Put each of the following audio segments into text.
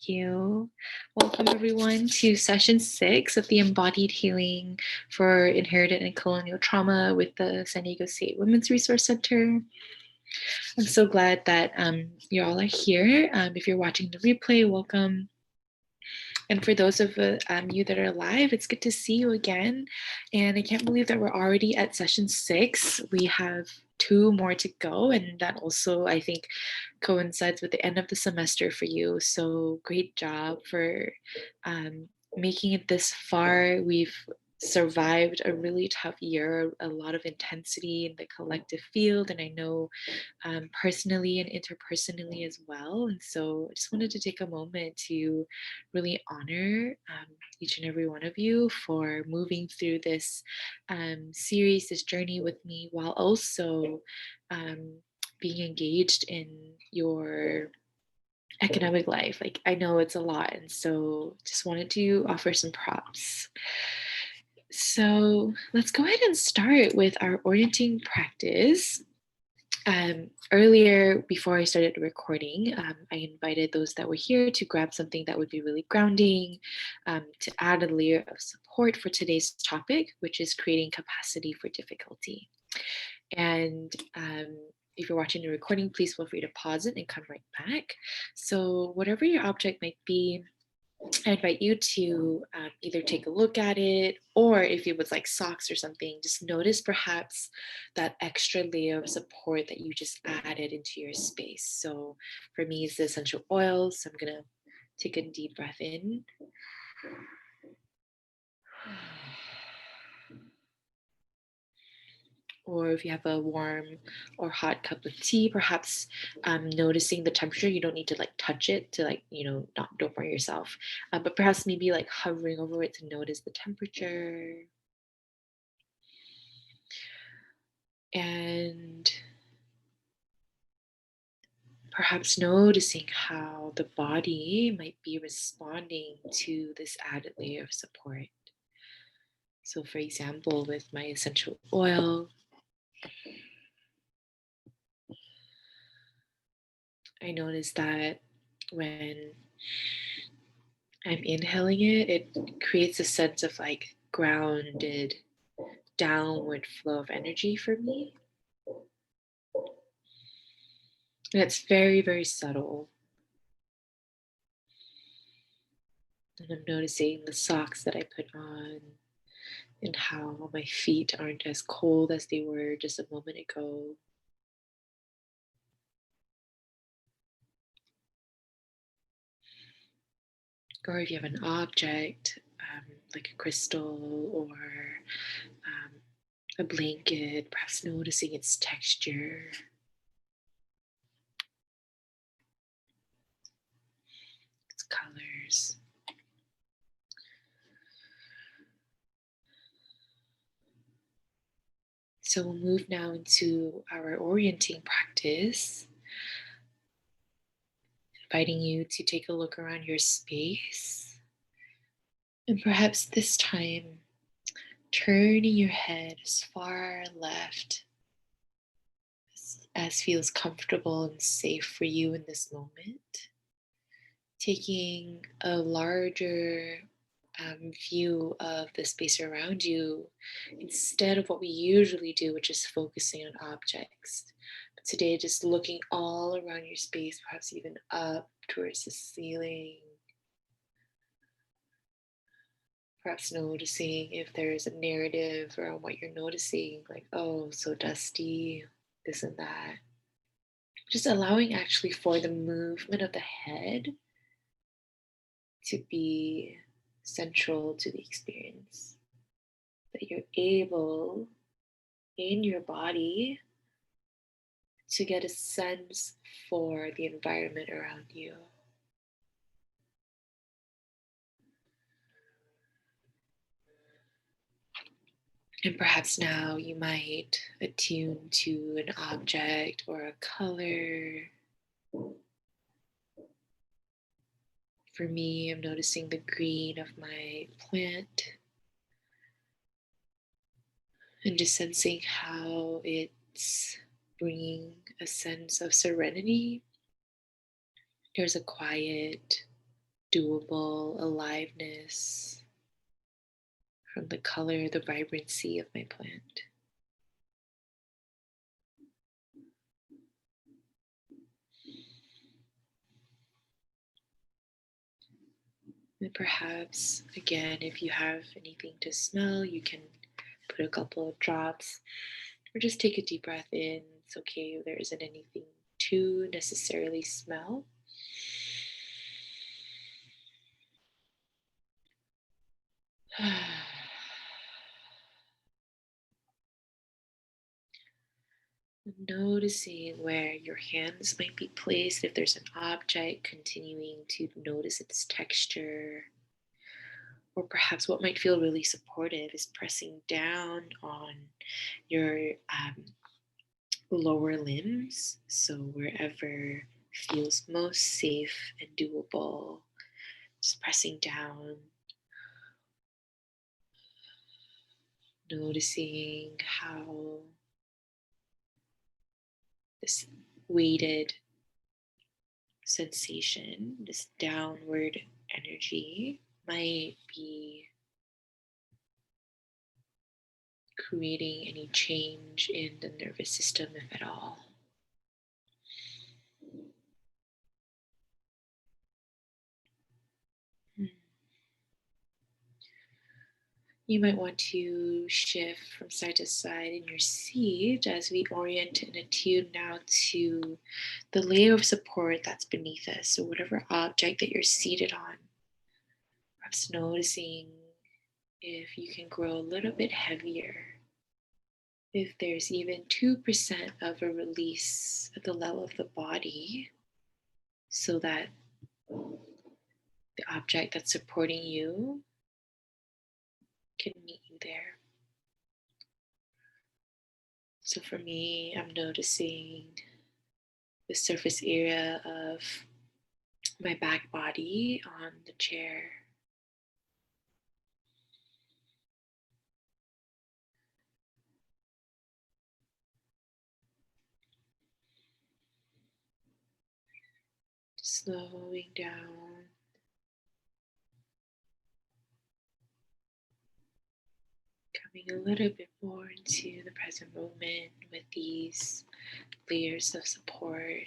you. Welcome, everyone, to session 6 of the Embodied Healing for Inherited and Colonial Trauma with the San Diego State Women's Resource Center. I'm so glad that you all are here. If you're watching the replay, welcome. And for those of you that are live, it's good to see you again. And I can't believe that we're already at session 6. We have 2 more to go, and that also, I think, coincides with the end of the semester for you. So great job for making it this far. We've survived a really tough year, a lot of intensity in the collective field, and I know personally and interpersonally as well. And so I just wanted to take a moment to really honor each and every one of you for moving through this series, this journey with me, while also being engaged in your academic life. Like, I know it's a lot, and so just wanted to offer some props. So let's go ahead and start with our orienting practice. Earlier, before I started recording, I invited those that were here to grab something that would be really grounding, to add a layer of support for today's topic, which is creating capacity for difficulty. And if you're watching the recording, please feel free to pause it and come right back. So whatever your object might be, I invite you to either take a look at it, or if it was like socks or something, just notice perhaps that extra layer of support that you just added into your space. So for me, it's the essential oils. So I'm going to take a deep breath in. Or if you have a warm or hot cup of tea, perhaps noticing the temperature. You don't need to like touch it to like, don't burn yourself. But perhaps maybe like hovering over it to notice the temperature. And perhaps noticing how the body might be responding to this added layer of support. So for example, with my essential oil, I notice that when I'm inhaling it, it creates a sense of like grounded, downward flow of energy for me. And it's very, very subtle. And I'm noticing the socks that I put on and how my feet aren't as cold as they were just a moment ago. Or if you have an object, like a crystal or a blanket, perhaps noticing its texture. Its colors. So we'll move now into our orienting practice, inviting you to take a look around your space. And perhaps this time, turning your head as far left as feels comfortable and safe for you in this moment. Taking a larger view of the space around you instead of what we usually do, which is focusing on objects. But today, just looking all around your space, perhaps even up towards the ceiling. Perhaps noticing if there's a narrative around what you're noticing, like, oh, so dusty, this and that. Just allowing actually for the movement of the head to be central to the experience. That you're able in your body to get a sense for the environment around you. And perhaps now you might attune to an object or a color. For me, I'm noticing the green of my plant and just sensing how it's bringing a sense of serenity. There's a quiet doable aliveness from the color, the vibrancy of my plant. And perhaps, again, if you have anything to smell, you can put a couple of drops or just take a deep breath in. It's okay if there isn't anything to necessarily smell. Noticing where your hands might be placed, if there's an object, continuing to notice its texture. Or perhaps what might feel really supportive is pressing down on your lower limbs. So wherever feels most safe and doable, just pressing down, noticing how this weighted sensation, this downward energy, might be creating any change in the nervous system, if at all. You might want to shift from side to side in your seat as we orient and attune now to the layer of support that's beneath us. So, whatever object that you're seated on, perhaps noticing if you can grow a little bit heavier. If there's even 2% of a release at the level of the body, so that the object that's supporting you can meet you there. So for me, I'm noticing the surface area of my back body on the chair. Slowing down, coming a little bit more into the present moment with these layers of support.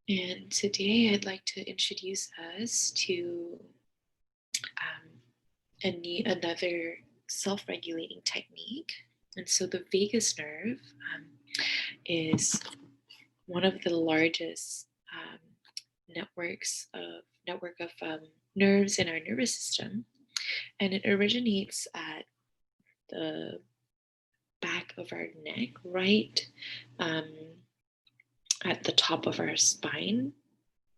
And today I'd like to introduce us to another self-regulating technique. And so the vagus nerve is one of the largest network of nerves in our nervous system, and it originates at the back of our neck, right at the top of our spine,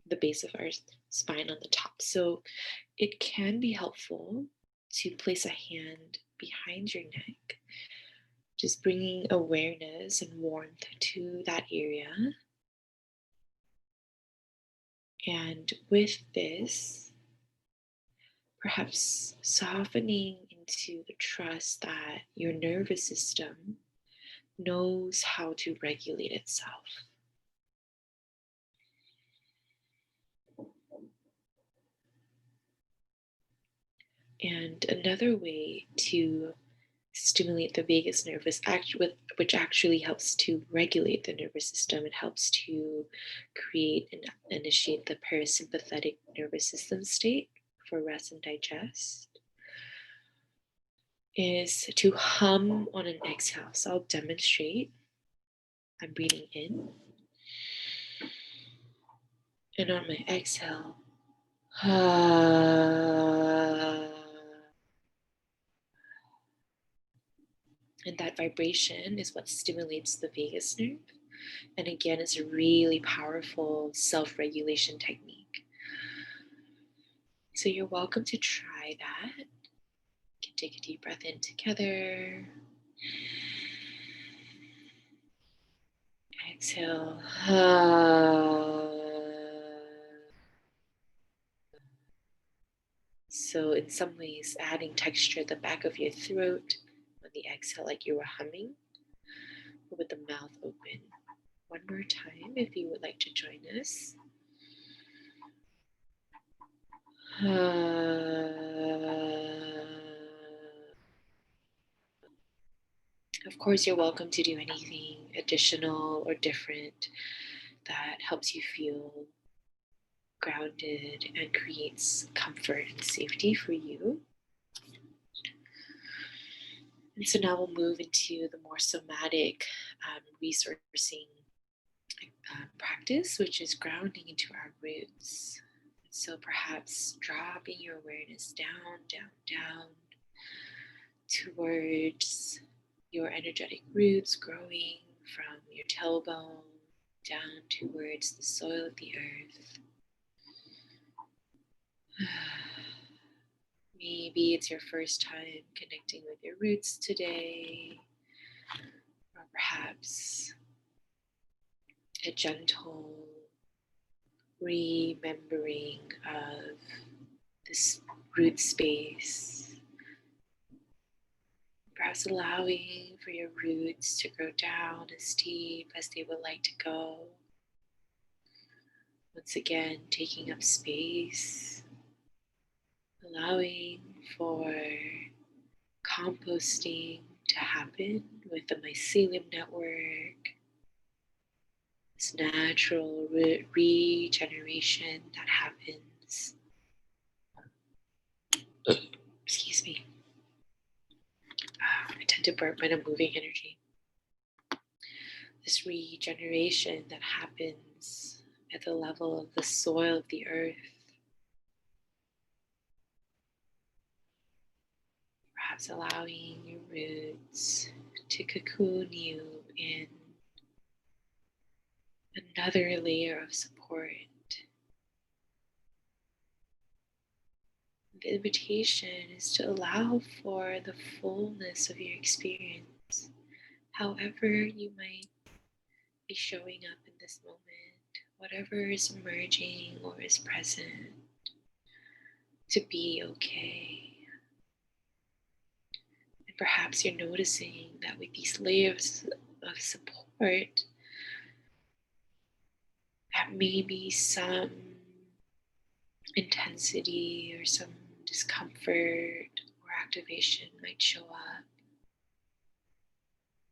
the base of our spine on the top. So it can be helpful to place a hand behind your neck, just bringing awareness and warmth to that area. And with this, perhaps softening into the trust that your nervous system knows how to regulate itself. And another way to stimulate the vagus nerve is which actually helps to regulate the nervous system. It helps to create and initiate the parasympathetic nervous system state for rest and digest, is to hum on an exhale. So I'll demonstrate. I'm breathing in, and on my exhale, and that vibration is what stimulates the vagus nerve. And again, it's a really powerful self-regulation technique. So you're welcome to try that. You can take a deep breath in together. Exhale. So in some ways, adding texture at the back of your throat on the exhale, like you were humming, but with the mouth open. one more time if you would like to join us. Of course, you're welcome to do anything additional or different that helps you feel grounded and creates comfort and safety for you. And so now we'll move into the more somatic resourcing practice, which is grounding into our roots. So perhaps dropping your awareness down, down, down towards your energetic roots, growing from your tailbone down towards the soil of the earth. Maybe it's your first time connecting with your roots today, or perhaps a gentle remembering of this root space. Perhaps allowing for your roots to grow down as deep as they would like to go. Once again, taking up space, allowing for composting to happen with the mycelium network, this natural regeneration that happens. Excuse me. I tend to burp when I'm moving energy. This regeneration that happens at the level of the soil of the earth. Perhaps allowing your roots to cocoon you in another layer of support. The invitation is to allow for the fullness of your experience, however you might be showing up in this moment, whatever is emerging or is present, to be okay. And perhaps you're noticing that with these layers of support, that maybe some intensity or some discomfort or activation might show up.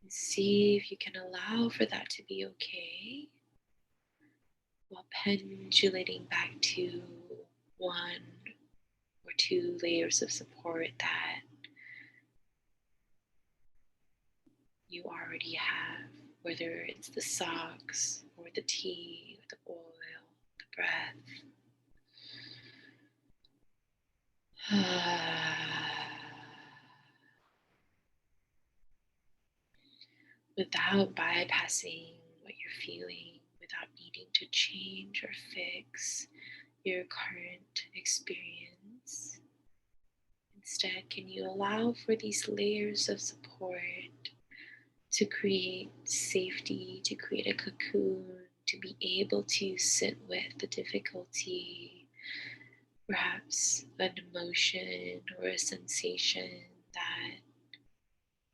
And see if you can allow for that to be okay, while pendulating back to one or two layers of support that you already have, whether it's the socks or the tea or the oil, the breath. Without bypassing what you're feeling, without needing to change or fix your current experience. Instead, can you allow for these layers of support to create safety, to create a cocoon, to be able to sit with the difficulty, perhaps an emotion or a sensation that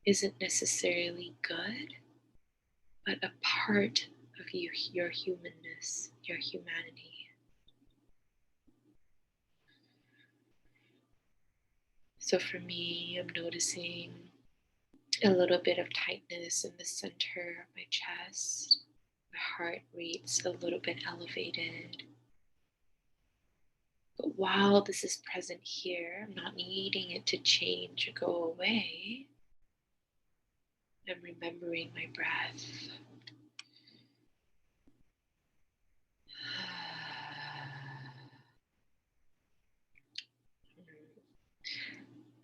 isn't necessarily good, but a part of you, your humanness, your humanity. So for me, I'm noticing a little bit of tightness in the center of my chest. My heart rate's a little bit elevated. But while this is present here, I'm not needing it to change or go away. I'm remembering my breath.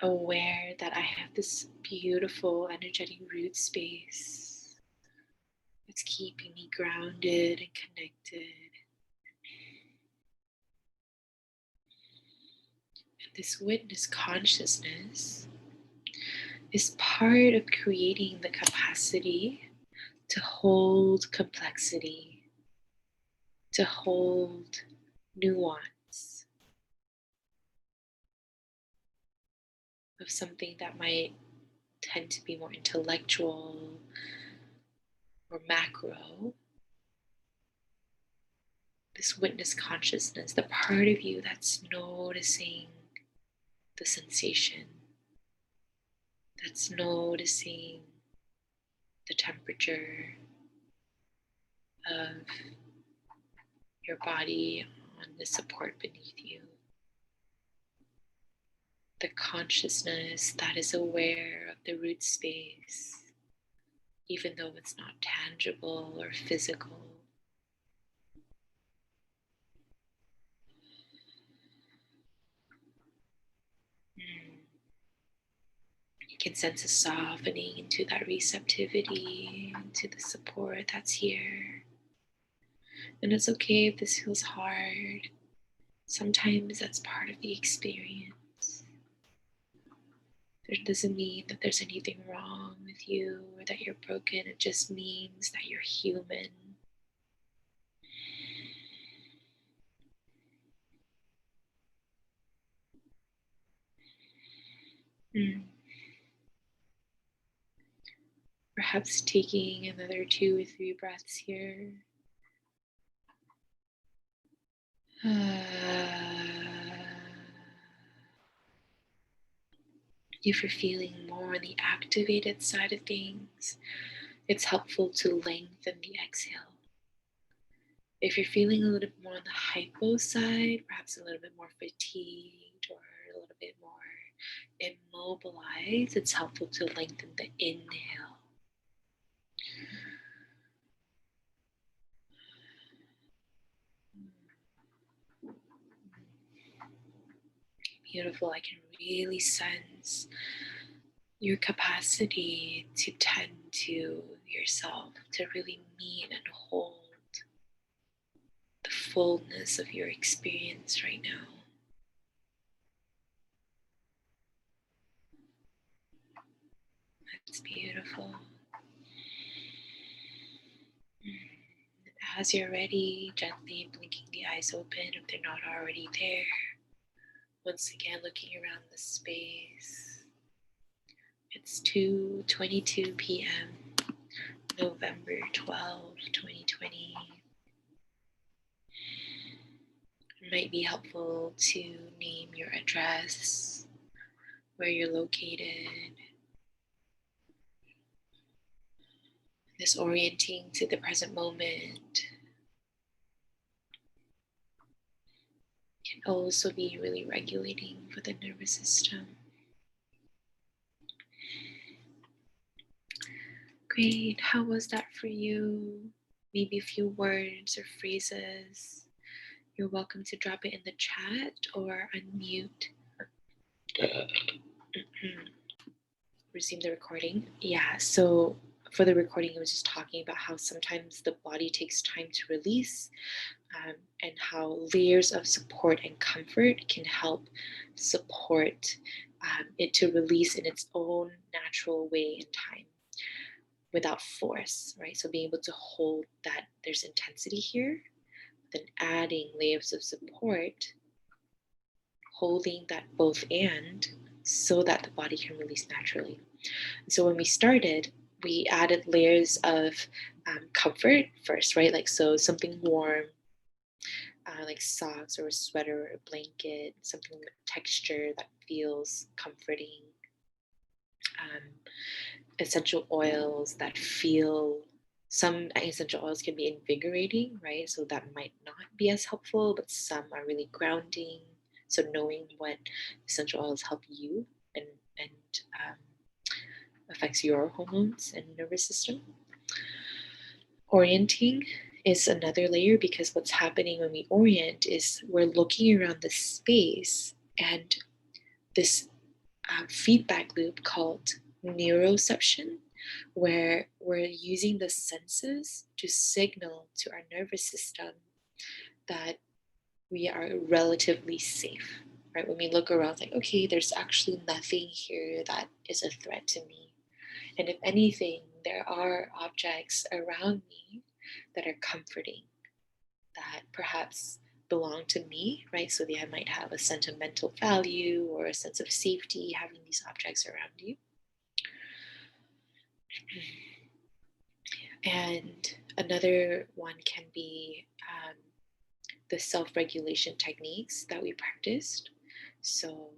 Aware that I have this beautiful energetic root space. It's keeping me grounded and connected. And this witness consciousness is part of creating the capacity to hold complexity, to hold nuance of something that might tend to be more intellectual or macro. this witness consciousness, the part of you that's noticing the sensation, that's noticing the temperature of your body on the support beneath you. The consciousness that is aware of the root space, even though it's not tangible or physical. You can sense a softening into that receptivity, into the support that's here. And it's okay if this feels hard. Sometimes that's part of the experience. It doesn't mean that there's anything wrong with you or that you're broken. It just means that you're human. Perhaps taking another 2 or 3 breaths here. If you're feeling more on the activated side of things, it's helpful to lengthen the exhale. If you're feeling a little bit more on the hypo side, perhaps a little bit more fatigued or a little bit more immobilized, it's helpful to lengthen the inhale. Beautiful. I can really sense your capacity to tend to yourself, to really meet and hold the fullness of your experience right now. That's beautiful. As you're ready, gently blinking the eyes open if they're not already there. Once again, looking around the space. It's 2:22 p.m., November 12th, 2020. It might be helpful to name your address, where you're located. This orienting to the present moment can also be really regulating for the nervous system. Great. How was that for you? Maybe a few words or phrases. You're welcome to drop it in the chat or unmute. Resume the recording. Yeah, so for the recording, I was just talking about how sometimes the body takes time to release, and how layers of support and comfort can help support it to release in its own natural way and time without force, right? So being able to hold that there's intensity here, then adding layers of support, holding that both and, so that the body can release naturally. So when we started, we added layers of comfort first, right? Like, so something warm, like socks or a sweater or a blanket, something with texture that feels comforting. Essential oils that feel, some essential oils can be invigorating, right? So that might not be as helpful, but some are really grounding. So knowing what essential oils help you and affects your hormones and nervous system. Orienting is another layer, because what's happening when we orient is we're looking around the space, and this feedback loop called neuroception, where we're using the senses to signal to our nervous system that we are relatively safe, right? When we look around, it's like, okay, there's actually nothing here that is a threat to me. And if anything, there are objects around me that are comforting, that perhaps belong to me, right? So they might have a sentimental value or a sense of safety having these objects around you. And another one can be the self-regulation techniques that we practiced. So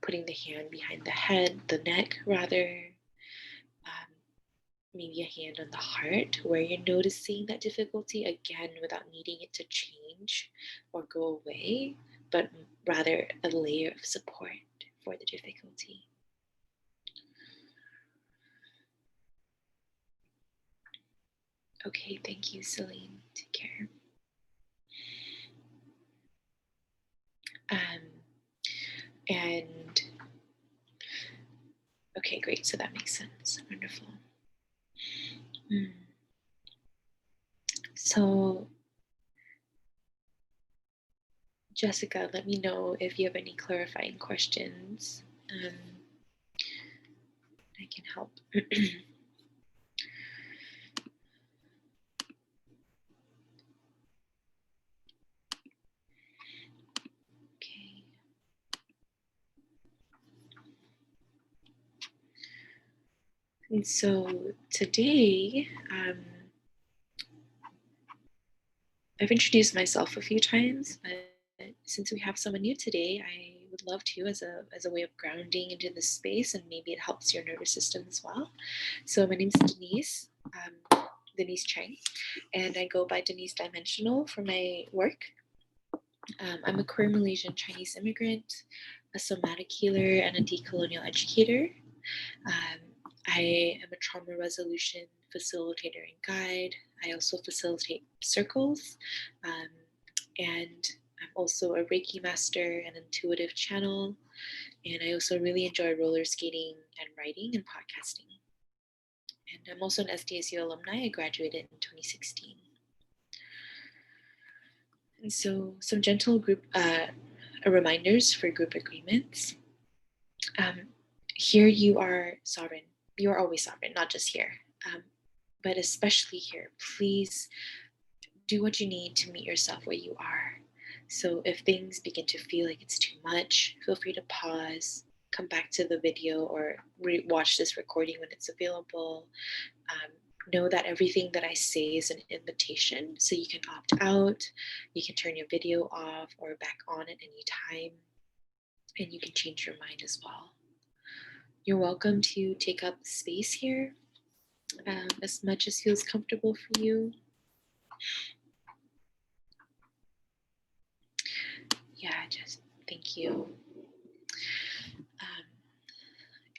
putting the hand behind the head, the neck rather, maybe a hand on the heart where you're noticing that difficulty, again, without needing it to change or go away, but rather a layer of support for the difficulty. Okay, thank you, Celine. Take care. And okay, great. So that makes sense. Wonderful. So, Jessica, let me know if you have any clarifying questions. I can help. Okay. And so today, I've introduced myself a few times, but since we have someone new today, I would love to as a way of grounding into this space, and maybe it helps your nervous system as well. So my name's Denise, Denise Chang, and I go by Denise Dimensional for my work. I'm a queer Malaysian Chinese immigrant, a somatic healer, and a decolonial educator. I am a trauma resolution facilitator and guide. I also facilitate circles, and I'm also a Reiki master and intuitive channel. And I also really enjoy roller skating and writing and podcasting. And I'm also an SDSU alumni. I graduated in 2016. And so some gentle group reminders for group agreements. Here you are sovereign. You are always sovereign, not just here. But especially here, please do what you need to meet yourself where you are. So if things begin to feel like it's too much, feel free to pause, come back to the video or watch this recording when it's available. Know that everything that I say is an invitation, so you can opt out, you can turn your video off or back on at any time, and you can change your mind as well. You're welcome to take up space here as much as feels comfortable for you. Yeah, just thank you.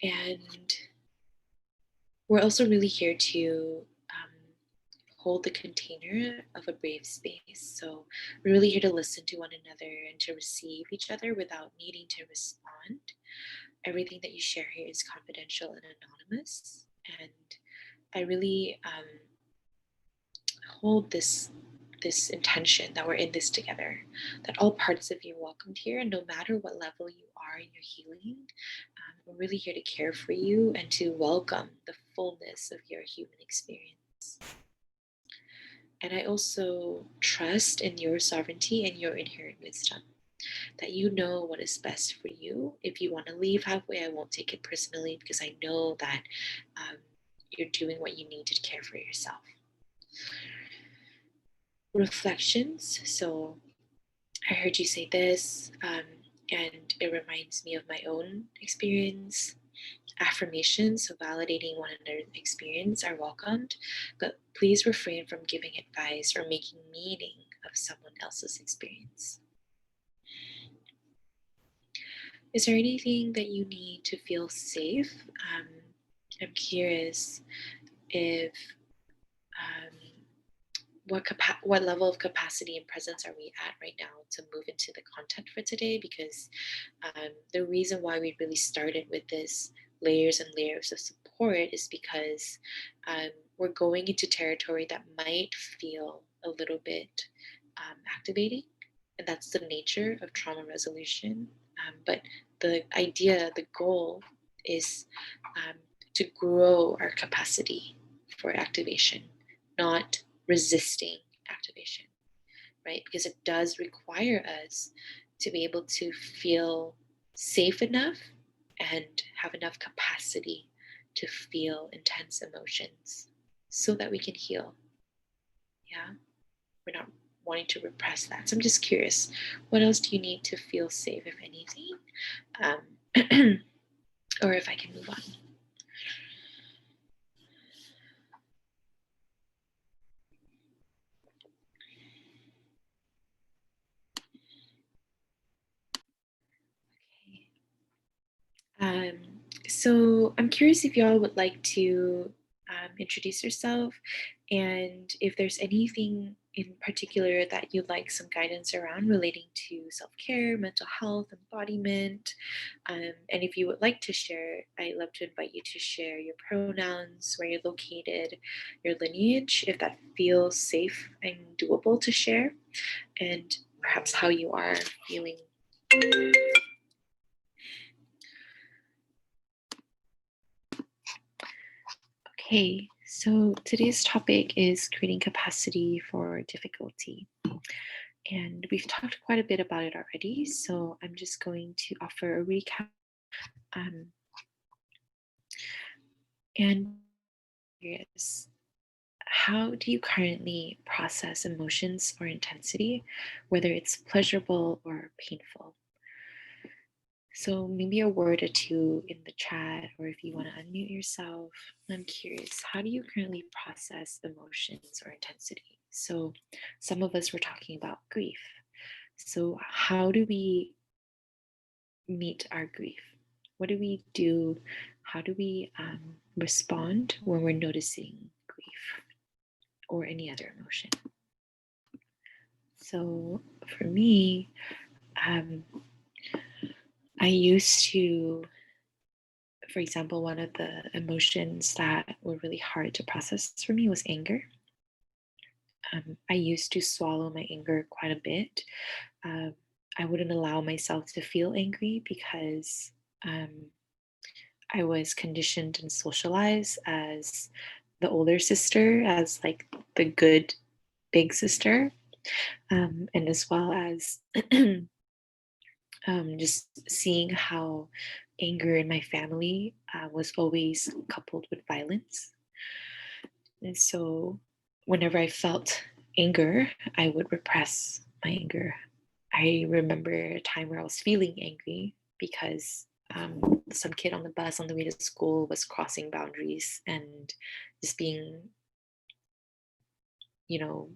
And we're also really here to hold the container of a brave space. So we're really here to listen to one another and to receive each other without needing to respond. Everything that you share here is confidential and anonymous. And I really hold this intention that we're in this together, that all parts of you are welcomed here, and no matter what level you are in your healing, we're really here to care for you and to welcome the fullness of your human experience. And I also trust in your sovereignty and your inherent wisdom, that you know what is best for you. If you want to leave halfway, I won't take it personally, because I know that you're doing what you need to care for yourself. Reflections. So I heard you say this, and it reminds me of my own experience. Affirmations, so validating one another's experience, are welcomed, but please refrain from giving advice or making meaning of someone else's experience. Is there anything that you need to feel safe? I'm curious if what level of capacity and presence are we at right now to move into the content for today, because the reason why we really started with this layers and layers of support is because we're going into territory that might feel a little bit activating, and that's the nature of trauma resolution. But the idea, the goal is to grow our capacity for activation, not resisting activation, right? Because it does require us to be able to feel safe enough and have enough capacity to feel intense emotions so that we can heal. Yeah, we're not wanting to repress that. So I'm just curious, what else do you need to feel safe, if anything? Or if I can move on. Okay. So I'm curious if y'all would like to introduce yourself, and if there's anything in particular that you'd like some guidance around relating to self-care, mental health, embodiment. And if you would like to share, I'd love to invite you to share your pronouns, where you're located, your lineage, if that feels safe and doable to share, and perhaps how you are feeling. Okay, so today's topic is creating capacity for difficulty. And we've talked quite a bit about it already, so I'm just going to offer a recap. Um, and curious, how do you currently process emotions or intensity, whether it's pleasurable or painful? So maybe a word or two in the chat, or if you want to unmute yourself. I'm curious, how do you currently process emotions or intensity? So some of us were talking about grief. So how do we meet our grief? What do we do? How do we respond when we're noticing grief or any other emotion? So for me, um, I used to, for example, one of the emotions that were really hard to process for me was anger. I used to swallow my anger quite a bit. Um, I wouldn't allow myself to feel angry because um, I was conditioned and socialized as the older sister, as like the good big sister, and as well as just seeing how anger in my family was always coupled with violence. And so, whenever I felt anger, I would repress my anger. I remember a time where I was feeling angry because some kid on the bus on the way to school was crossing boundaries and just being, you know,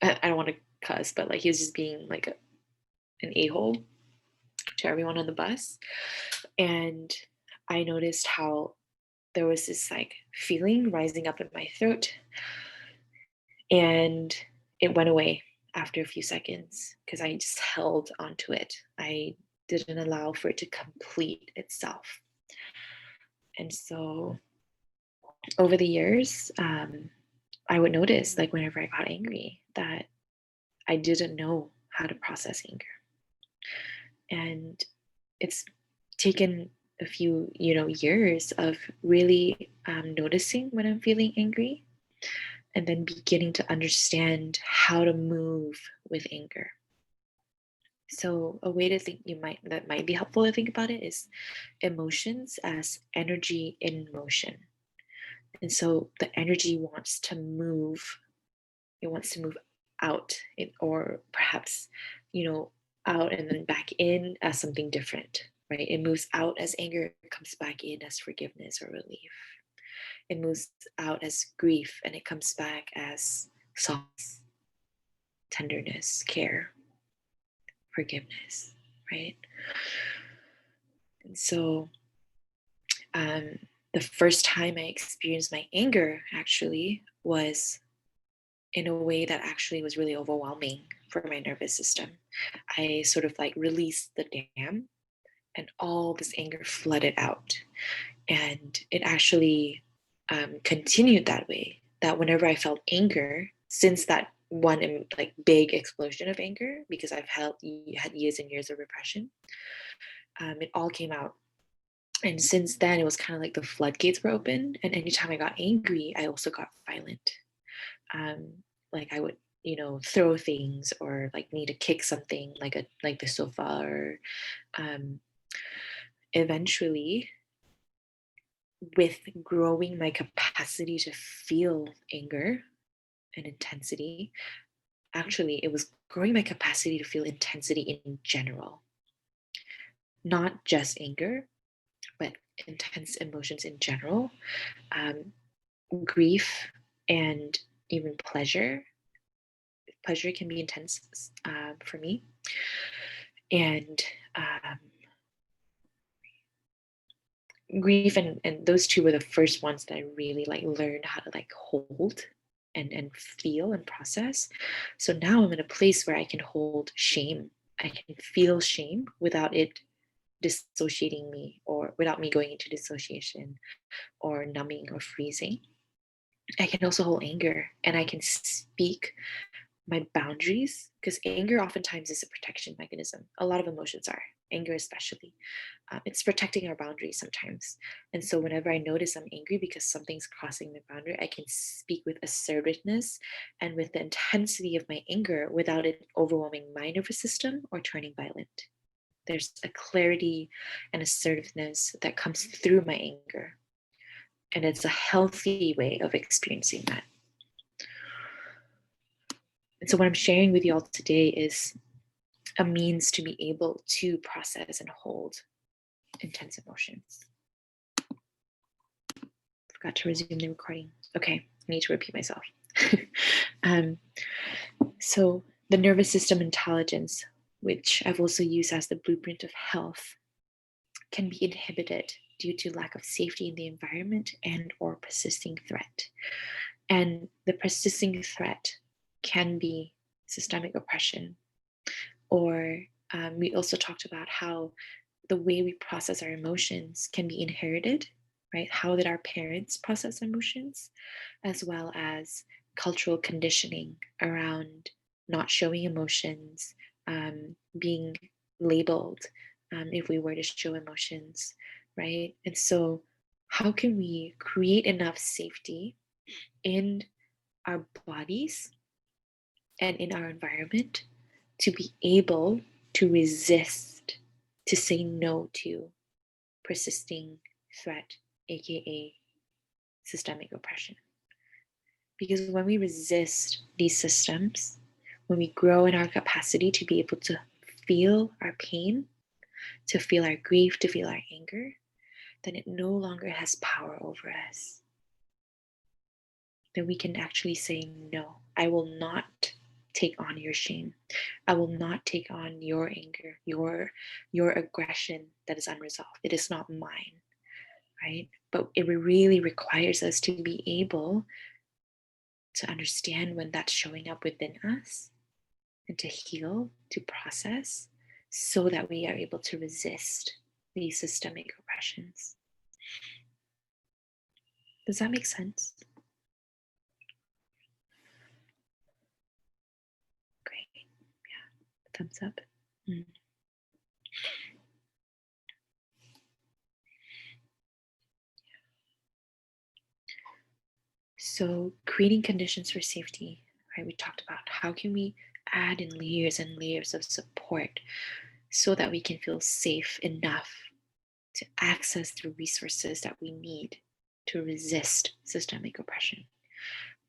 I don't want to cuss, but like he was just being like an a-hole to everyone on the bus. And I noticed how there was this like feeling rising up in my throat, and it went away after a few seconds because I just held onto it. I didn't allow for it to complete itself. And so over the years, I would notice, like, whenever I got angry, that I didn't know how to process anger. And it's taken a few, years of really noticing when I'm feeling angry, and then beginning to understand how to move with anger. So a way to think that might be helpful to think about it is emotions as energy in motion. And so the energy wants to move. It wants to move out, or perhaps, out and then back in as something different, right? It moves out as anger, it comes back in as forgiveness or relief. It moves out as grief and it comes back as softness, tenderness, care, forgiveness, right? And so um, the first time I experienced my anger actually was in a way that actually was really overwhelming for my nervous system. I sort of like released the dam and all this anger flooded out. And it actually continued that way, that whenever I felt anger, since that one like big explosion of anger, because had years and years of repression, it all came out. And since then, it was kind of like the floodgates were open. And anytime I got angry, I also got violent. Um, like I would, throw things or like need to kick something like the sofa, or um, eventually, with growing my capacity to feel anger and intensity, actually, it was growing my capacity to feel intensity in general, not just anger, but intense emotions in general, um, grief, and even pleasure. Pleasure can be intense for me. And grief and those two were the first ones that I really like learned how to like hold and feel and process. So now I'm in a place where I can hold shame. I can feel shame without it dissociating me or without me going into dissociation or numbing or freezing. I can also hold anger and I can speak my boundaries because anger oftentimes is a protection mechanism. A lot of emotions are, anger especially. It's protecting our boundaries sometimes. And so whenever I notice I'm angry because something's crossing my boundary, I can speak with assertiveness and with the intensity of my anger without it overwhelming my nervous system or turning violent. There's a clarity and assertiveness that comes through my anger. And it's a healthy way of experiencing that. And so, what I'm sharing with you all today is a means to be able to process and hold intense emotions. Forgot to resume the recording. Okay, I need to repeat myself. So, the nervous system intelligence, which I've also used as the blueprint of health, can be inhibited due to lack of safety in the environment and or persisting threat. And the persisting threat can be systemic oppression, or we also talked about how the way we process our emotions can be inherited, right? How did our parents process emotions, as well as cultural conditioning around not showing emotions, being labeled if we were to show emotions, right? And so, how can we create enough safety in our bodies and in our environment to be able to resist, to say no to persisting threat, aka systemic oppression? Because when we resist these systems, when we grow in our capacity to be able to feel our pain, to feel our grief, to feel our anger, then it no longer has power over us. Then we can actually say, no, I will not take on your shame. I will not take on your anger, your aggression that is unresolved. It is not mine, right? But it really requires us to be able to understand when that's showing up within us and to heal, to process, so that we are able to resist these systemic oppressions. Does that make sense? Great. Yeah. Thumbs up. Mm. So, creating conditions for safety, right? We talked about how can we add in layers and layers of support so that we can feel safe enough to access the resources that we need to resist systemic oppression.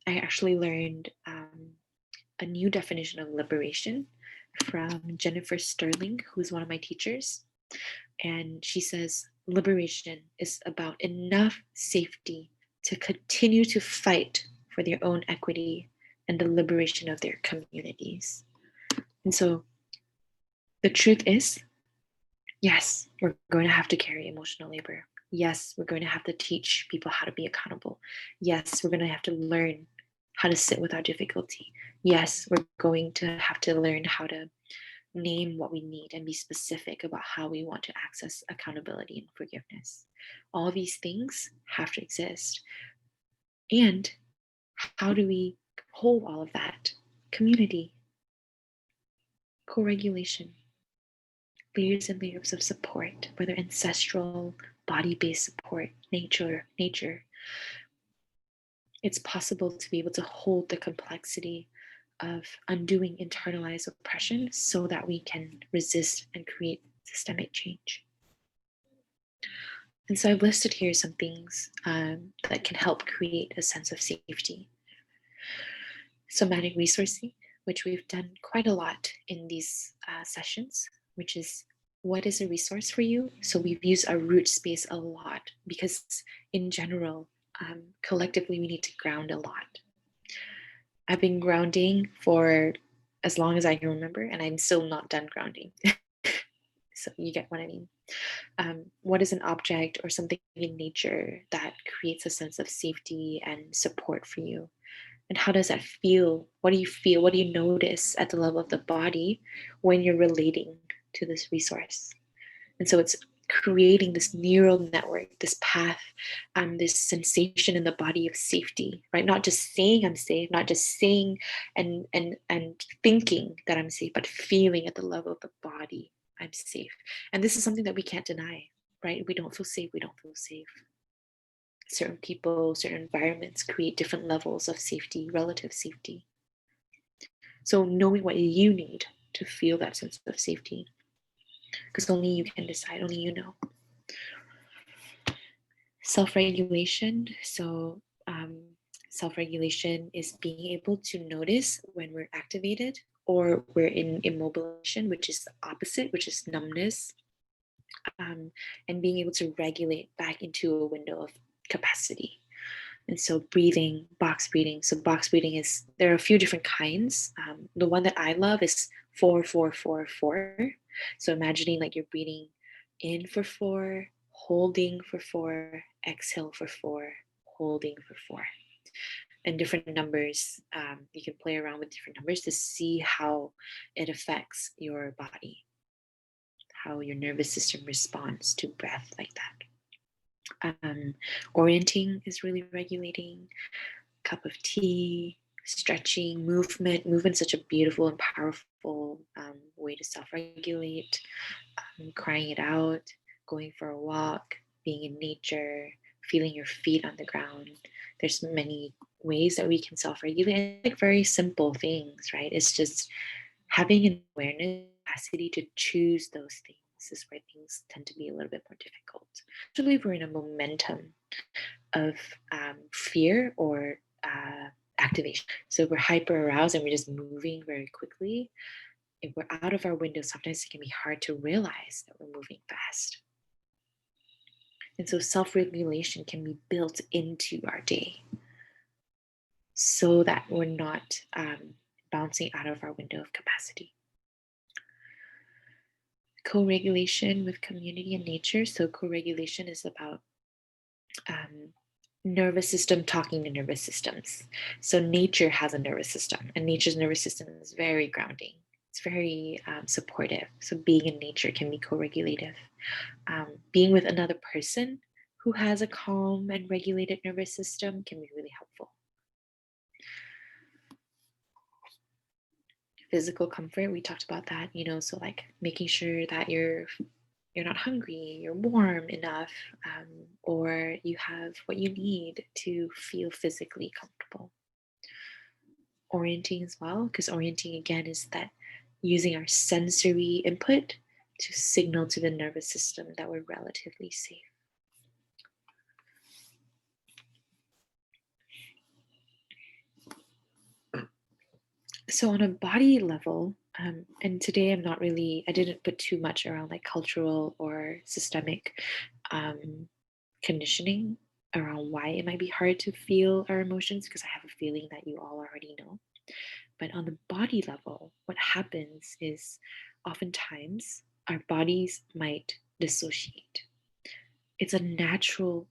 I actually learned a new definition of liberation from Jennifer Sterling, who's one of my teachers. And she says liberation is about enough safety to continue to fight for their own equity and the liberation of their communities. And so the truth is, yes, we're going to have to carry emotional labor. Yes, we're going to have to teach people how to be accountable. Yes, we're going to have to learn how to sit with our difficulty. Yes, we're going to have to learn how to name what we need and be specific about how we want to access accountability and forgiveness. All these things have to exist. And how do we hold all of that? Community, co-regulation, layers and layers of support, whether ancestral, body-based support, nature. It's possible to be able to hold the complexity of undoing internalized oppression so that we can resist and create systemic change. And so I've listed here some things that can help create a sense of safety. Somatic resourcing, which we've done quite a lot in these sessions, which is what is a resource for you? So we've used our root space a lot because in general, collectively, we need to ground a lot. I've been grounding for as long as I can remember, and I'm still not done grounding. So you get what I mean. What is an object or something in nature that creates a sense of safety and support for you? And how does that feel? What do you feel? What do you notice at the level of the body when you're relating to this resource? And so it's creating this neural network, this path, this sensation in the body of safety, right? Not just saying I'm safe, not just saying and thinking that I'm safe, but feeling at the level of the body I'm safe. And this is something that we can't deny, right? We don't feel safe, we don't feel safe. Certain people, certain environments create different levels of safety, relative safety. So knowing what you need to feel that sense of safety, because only you can decide, only you know. Self-regulation. So self-regulation is being able to notice when we're activated or we're in immobilization, which is the opposite, which is numbness, and being able to regulate back into a window of capacity. And so breathing, box breathing. So box breathing is, there are a few different kinds. The one that I love is 4-4-4-4. So imagining like you're breathing in for 4, holding for 4, exhale for 4, holding for 4. And different numbers, you can play around with different numbers to see how it affects your body, how your nervous system responds to breath like that. Orienting is really regulating. Cup of tea, stretching, movement. Movement's such a beautiful and powerful way to self-regulate. Crying it out, going for a walk, being in nature, feeling your feet on the ground. There's many ways that we can self-regulate, like very simple things, right? It's just having an awareness capacity to choose those things is where things tend to be a little bit more difficult. Especially if we're in a momentum of fear or activation. So we're hyper aroused and we're just moving very quickly. If we're out of our window, sometimes it can be hard to realize that we're moving fast. And so self-regulation can be built into our day so that we're not bouncing out of our window of capacity. Co-regulation with community and nature. So co-regulation is about nervous system talking to nervous systems. So nature has a nervous system, and nature's nervous system is very grounding. It's very supportive. So being in nature can be co-regulative. Being with another person who has a calm and regulated nervous system can be really helpful. Physical comfort, we talked about that, so like making sure that you're not hungry, you're warm enough, or you have what you need to feel physically comfortable. Orienting as well, because orienting again is that using our sensory input to signal to the nervous system that we're relatively safe. So on a body level, and today I didn't put too much around like cultural or systemic conditioning around why it might be hard to feel our emotions, because I have a feeling that you all already know. But on the body level, what happens is oftentimes our bodies might dissociate. It's a natural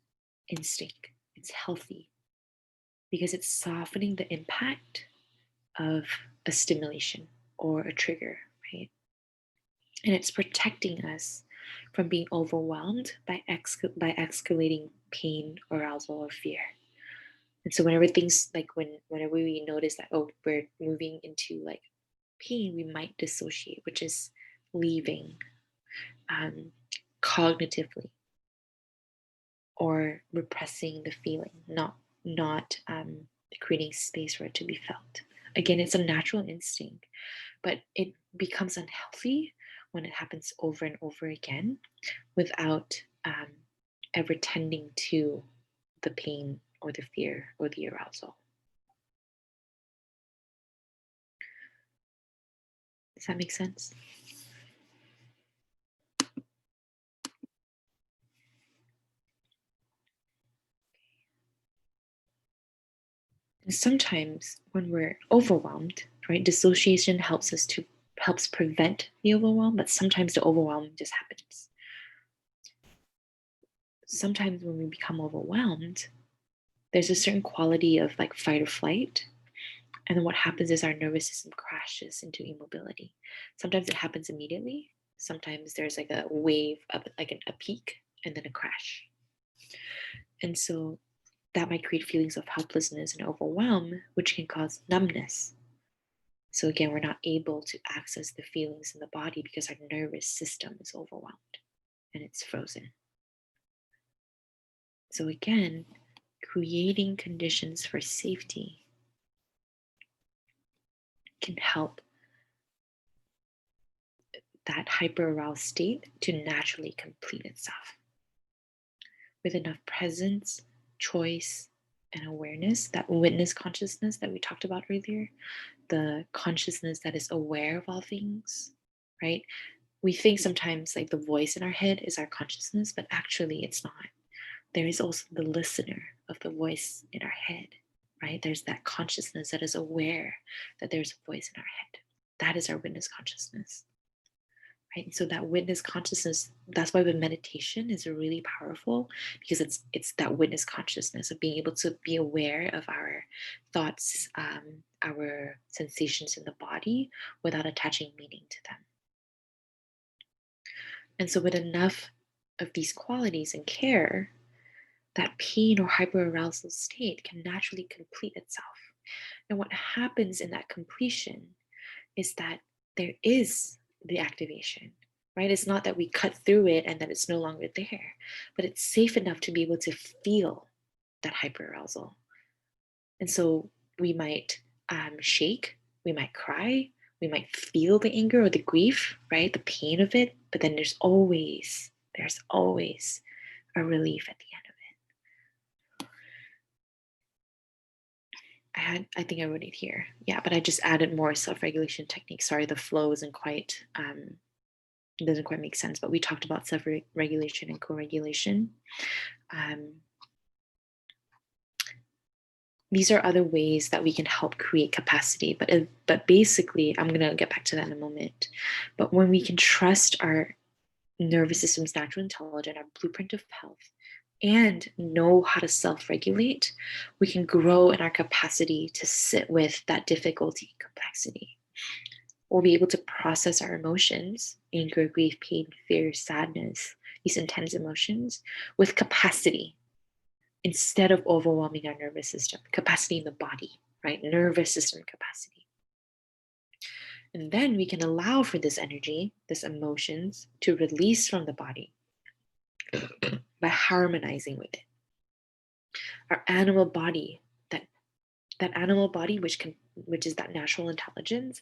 instinct, it's healthy because it's softening the impact of a stimulation or a trigger, right? And it's protecting us from being overwhelmed by escalating pain, arousal, or fear. And so whenever things like whenever we notice that, oh, we're moving into like pain, we might dissociate, which is leaving cognitively or repressing the feeling, not creating space for it to be felt. Again, it's a natural instinct, but it becomes unhealthy when it happens over and over again without ever tending to the pain or the fear or the arousal. Does that make sense? And sometimes when we're overwhelmed, right, dissociation helps prevent the overwhelm, but sometimes the overwhelm just happens. Sometimes when we become overwhelmed, there's a certain quality of like fight or flight. And then what happens is our nervous system crashes into immobility. Sometimes it happens immediately. Sometimes there's like a wave of like a peak and then a crash. And so that might create feelings of helplessness and overwhelm, which can cause numbness. So again, we're not able to access the feelings in the body because our nervous system is overwhelmed and it's frozen. So again, creating conditions for safety can help that hyper-aroused state to naturally complete itself. With enough presence, choice, and awareness, that witness consciousness that we talked about earlier, the consciousness that is aware of all things, right? We think sometimes like the voice in our head is our consciousness, but actually it's not. There is also the listener of the voice in our head, right? There's that consciousness that is aware that there's a voice in our head. That is our witness consciousness. Right? And so that witness consciousness, that's why the meditation is really powerful, because it's that witness consciousness of being able to be aware of our thoughts, our sensations in the body without attaching meaning to them. And so with enough of these qualities and care, that pain or hyperarousal state can naturally complete itself. And what happens in that completion is that there is the activation, right? It's not that we cut through it and that it's no longer there, but it's safe enough to be able to feel that hyperarousal. And so we might shake, we might cry, we might feel the anger or the grief, right? The pain of it, but then there's always a relief at the end of it. I think I wrote it here. Yeah, but I just added more self-regulation techniques. Sorry, the flow isn't quite it doesn't quite make sense, but we talked about self-regulation and co-regulation. These are other ways that we can help create capacity, but basically, I'm gonna get back to that in a moment. But when we can trust our nervous system's natural intelligence, our blueprint of health, and know how to self-regulate, we can grow in our capacity to sit with that difficulty and complexity. We'll be able to process our emotions, anger, grief, pain, fear, sadness, these intense emotions, with capacity instead of overwhelming our nervous system. Capacity in the body, right? Nervous system capacity. And then we can allow for this energy, this emotions, to release from the body by harmonizing with it. Our animal body, that animal body which is that natural intelligence,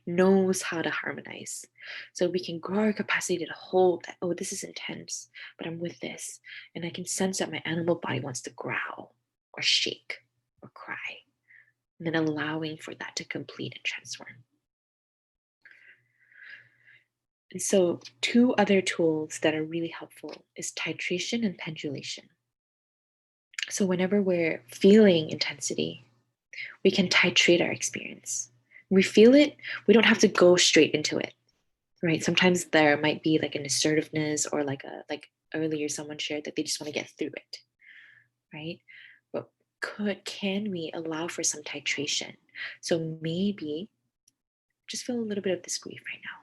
knows how to harmonize. So we can grow our capacity to hold that, oh, this is intense, but I'm with this. And I can sense that my animal body wants to growl or shake or cry. And then allowing for that to complete and transform. And so two other tools that are really helpful is titration and pendulation. So whenever we're feeling intensity, we can titrate our experience. When we feel it, we don't have to go straight into it, right? Sometimes there might be like an assertiveness or like earlier someone shared that they just want to get through it, right? But can we allow for some titration? So maybe just feel a little bit of this grief right now.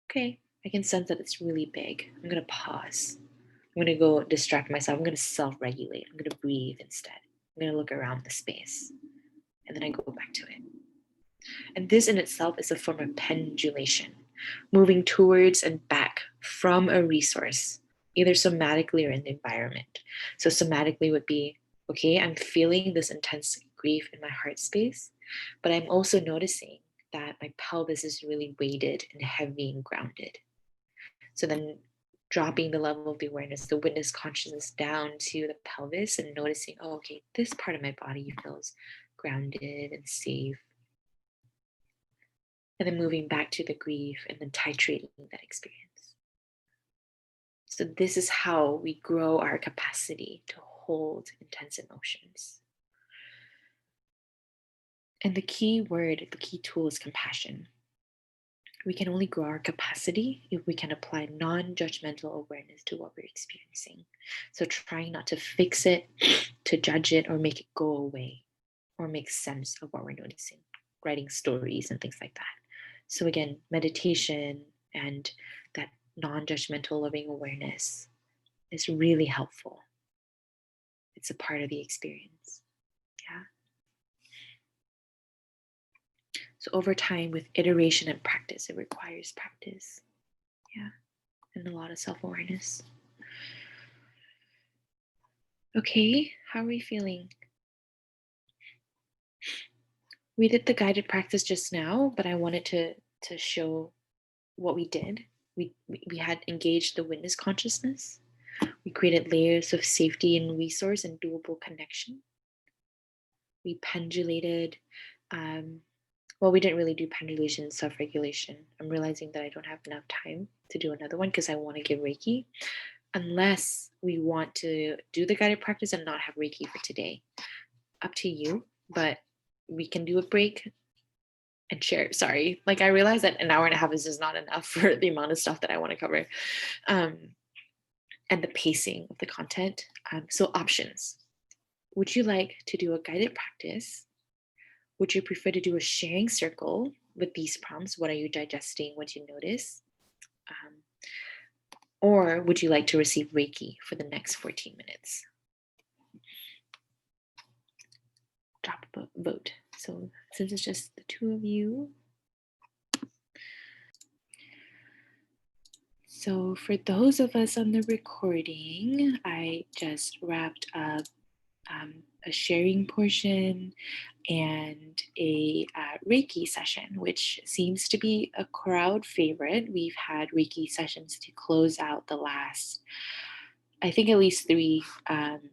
Okay, I can sense that it's really big. I'm gonna pause. I'm gonna go distract myself. I'm gonna self-regulate. I'm gonna breathe instead. I'm gonna look around the space. And then I go back to it. And this in itself is a form of pendulation, moving towards and back from a resource, either somatically or in the environment. So, somatically would be okay, I'm feeling this intense grief in my heart space, but I'm also noticing that my pelvis is really weighted and heavy and grounded. So, then dropping the level of the awareness, the witness consciousness down to the pelvis and noticing, oh, okay, this part of my body feels grounded and safe. and then moving back to the grief and then titrating that experience. So this is how we grow our capacity to hold intense emotions. And the key word, the key tool is compassion. We can only grow our capacity if we can apply non-judgmental awareness to what we're experiencing. So trying not to fix it, to judge it, or make it go away, or make sense of what we're noticing, writing stories and things like that. So again, meditation and that non-judgmental loving awareness is really helpful. It's a part of the experience. Yeah. So over time, with iteration and practice, it requires practice. Yeah. And a lot of self-awareness. Okay, how are we feeling? We did the guided practice just now, but I wanted to show what we did. We had engaged the witness consciousness. We created layers of safety and resource and doable connection. We pendulated. Well, we didn't really do pendulation and self-regulation. I'm realizing that I don't have enough time to do another one because I want to give Reiki, unless we want to do the guided practice and not have Reiki for today. Up to you, but we can do a break and share. Sorry, like I realize that an hour and a half is just not enough for the amount of stuff that I want to cover, and the pacing of the content. So options. Would you like to do a guided practice? Would you prefer to do a sharing circle with these prompts? What are you digesting? What you notice? Or would you like to receive Reiki for the next 14 minutes? Drop a vote. So since it's just the two of you. So for those of us on the recording, I just wrapped up a sharing portion and a Reiki session, which seems to be a crowd favorite. We've had Reiki sessions to close out the last, I think, at least 3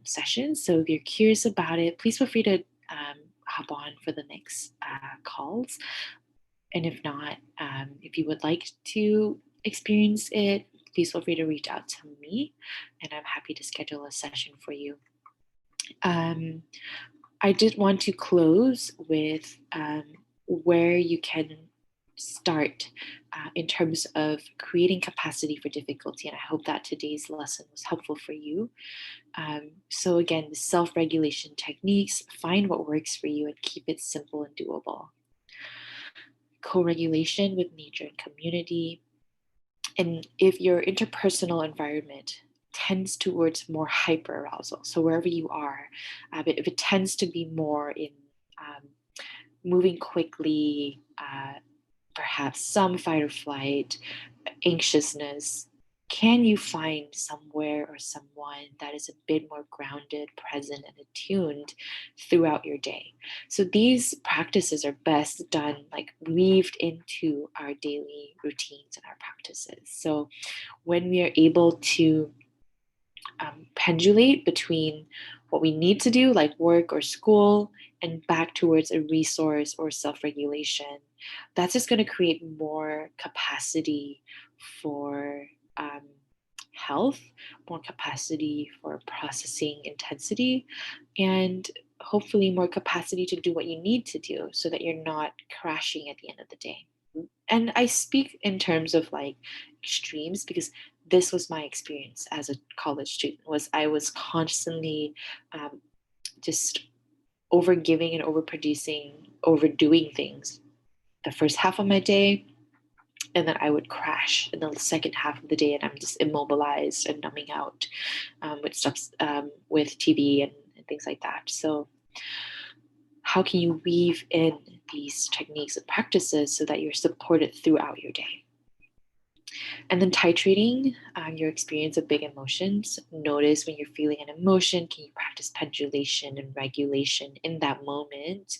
sessions. So if you're curious about it, please feel free to hop on for the next calls. And if not, if you would like to experience it, please feel free to reach out to me, and I'm happy to schedule a session for you. I did want to close with where you can start in terms of creating capacity for difficulty. And I hope that today's lesson was helpful for you. So again, the self-regulation techniques, find what works for you and keep it simple and doable. Co-regulation with nature and community. And if your interpersonal environment tends towards more hyperarousal, so wherever you are, if it tends to be more in moving quickly, perhaps some fight or flight, anxiousness, can you find somewhere or someone that is a bit more grounded, present, and attuned throughout your day? So these practices are best done like weaved into our daily routines and our practices. So when we are able to pendulate between what we need to do, like work or school, and back towards a resource or self-regulation, that's just going to create more capacity for health, more capacity for processing intensity, and hopefully more capacity to do what you need to do so that you're not crashing at the end of the day. And I speak in terms of like extremes because this was my experience as a college student. Was I was constantly just overgiving and overproducing, overdoing things the first half of my day, and then I would crash in the second half of the day, and I'm just immobilized and numbing out with stuff, with TV and things like that. So how can you weave in these techniques and practices so that you're supported throughout your day? And then titrating your experience of big emotions. Notice when you're feeling an emotion, can you practice pendulation and regulation in that moment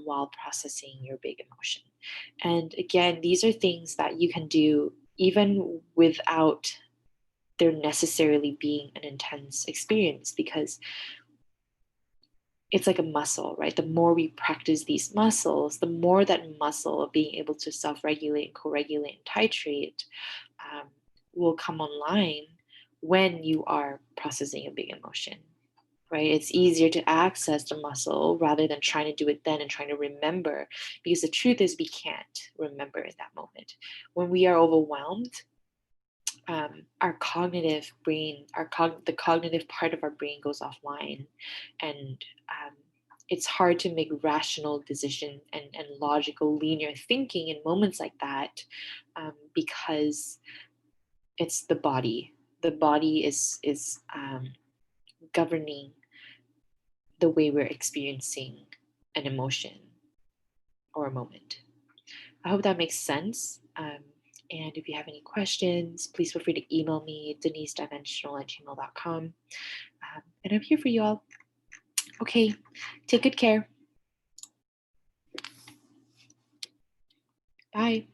while processing your big emotion? And again, these are things that you can do even without there necessarily being an intense experience, because it's like a muscle, right? The more we practice these muscles, the more that muscle of being able to self-regulate, co-regulate, and titrate um, will come online when you are processing a big emotion, right? It's easier to access the muscle rather than trying to do it then and trying to remember, because the truth is we can't remember in that moment. When we are overwhelmed, our cognitive brain, the cognitive part of our brain goes offline, and it's hard to make rational decisions and logical, linear thinking in moments like that, because it's the body. The body is governing the way we're experiencing an emotion or a moment. I hope that makes sense. And if you have any questions, please feel free to email me, denisedimensional@gmail.com. And I'm here for you all. Okay, take good care. Bye.